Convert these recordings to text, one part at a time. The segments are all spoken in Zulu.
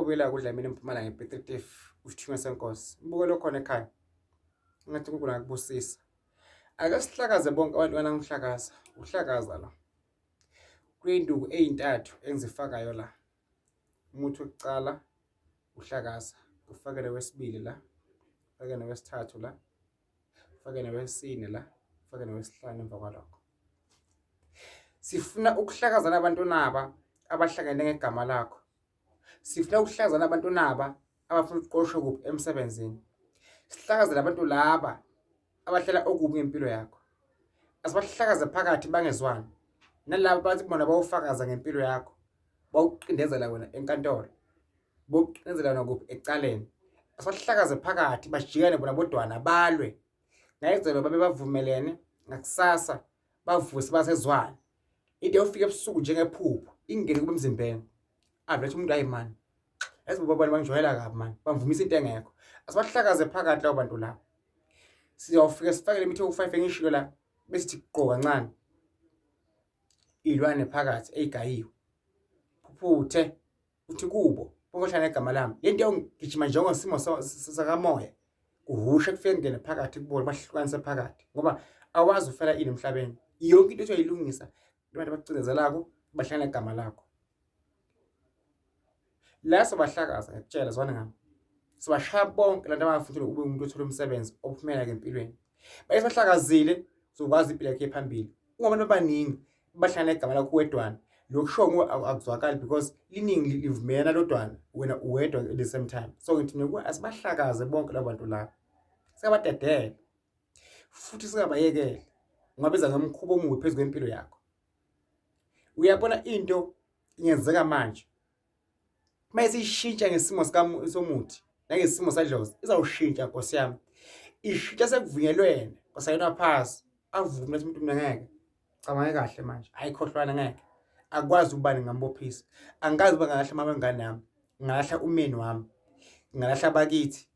obela kudla mina eMpumalanga ePetritief uSithunywa Senkosi. Mbuko lo khona ekhaya. Ngathi uNkulunkulu akubusisa. Ake sihlakaze bonke abantu banangihlakaza. Uhlakaza la. Kuyinduku ezintathu engizifakayo la. Umuthi wokucala uhlakaza. Ufake nowesibili la. Ufake nowesithathu la. Ufake nowesine la. Ufake nowesihlanu emva kwalokho. Sifuna ukuhlakaza nabantu naba abahlangene ngegama lakho. Sifuna ukuhlakaza nabantu naba abafuna ukuqoshwa kuphi emsebenzini. Sihlakaze nabantu laba abahlala okubi ngempilo yakho. Asibahlakaze phakathi bangezwani. Nalabo bathi bona bawufakaza ngempilo yakho. Bawuqindezela wena enkantolo. Bawuqindezela wena kuphi ecaleni. Asibahlakaze phakathi bajikane bona bodwana balwe. Ngayizelo babe bavumelene ngakusasa bavuse basezwana. Into yofika ebusuku njengephupho ingene kube emzimbeni. Avlethe umuntu ayimani. Esibo baba bangijwayela kabi manje. Bamvumisa into engekho. Asibahlakaze phakathi labo bantu labo. Siyofika sifake lemithi yo5 engishilo la bese sithi gqo kancane. Ilwane phakathi ezigayiwe. Phuphuthe uthi kubo bonkohlana egama lami. Lento yongigijima njengesimo sakamoya. Kuhusha kufike ngene phakathi kubona bahlukanise phakathi ngoba awazi ufela ini emhlabeni. Yonke into oyilungisa abantu abacindezelako bahlala egama lakho. La sobahlakaza ngikutshela zwana ngami. Sibashaya bonke lanto abafundile ube umuntu othola umsebenzi ophumela ngempilweni. Bayisahlakazile uzokwazi impilo yakhe ephambili. Ungabantu abaningi bahlala egama lakho wedwana. Lokusho akuzwakali because liningi livumela lodwana wena uwedwa at the same time. So ngithi nokuba asibahlakaze bonke labantu laba. Sikabadedela. Futhi singabayekela. Ungabeza ngomkhubo omubi phezulu kwempilo yakho. Uyabona into ingenzeka manje. Mayise ishintsha ngesimo somuthi nangesimo sadlozi izawushintsha Nkosi yami. Ishintsha sekuvunyelwene kwasayina phasi avume ukuthi umuntu ngeke cabange kahle manje ayikhohlwana ngeke akwazi ubani ngambophisa angazi bangahla mabengane nami ngalahla umeni wami ngalahla bakithi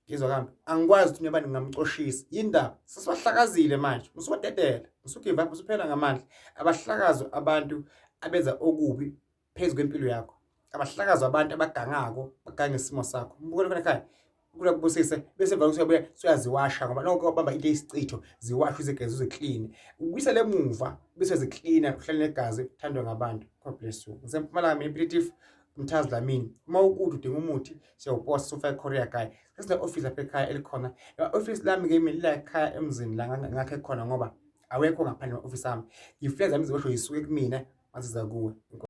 ngizwa kambe angikwazi ukuthi nabani ngamcoshisa indaba sesibahlakazile manje usubadedela usugive up usuphela ngamandla abahlakazwe abantu abenza okubi phezulu kwempilo yakho abahlakazwe abantu abagangako baganga isimo sakho mbukele khona ekhaya ukula kubusise bese valo uyabuya uyaziwasha ngoba nonke obamba into esicitho ziwashwe izigezi uziclean ubuyisa lemuva bese ziclean uhlale negazi uthandwe ngabantu. God bless you. Ngisempumalanga mina ePetritief Mthazi Dlamini. Uma ukude udinga umuthi siyawuposta ufake courier guy. Sesine office lapha ekhaya elikhona. Office lami ke mina la ekhaya emzini la ngakhe khona ngoba awekho ngaphandle office yami. Ifleza zami zibosho yisuke kumina masiza kuwe.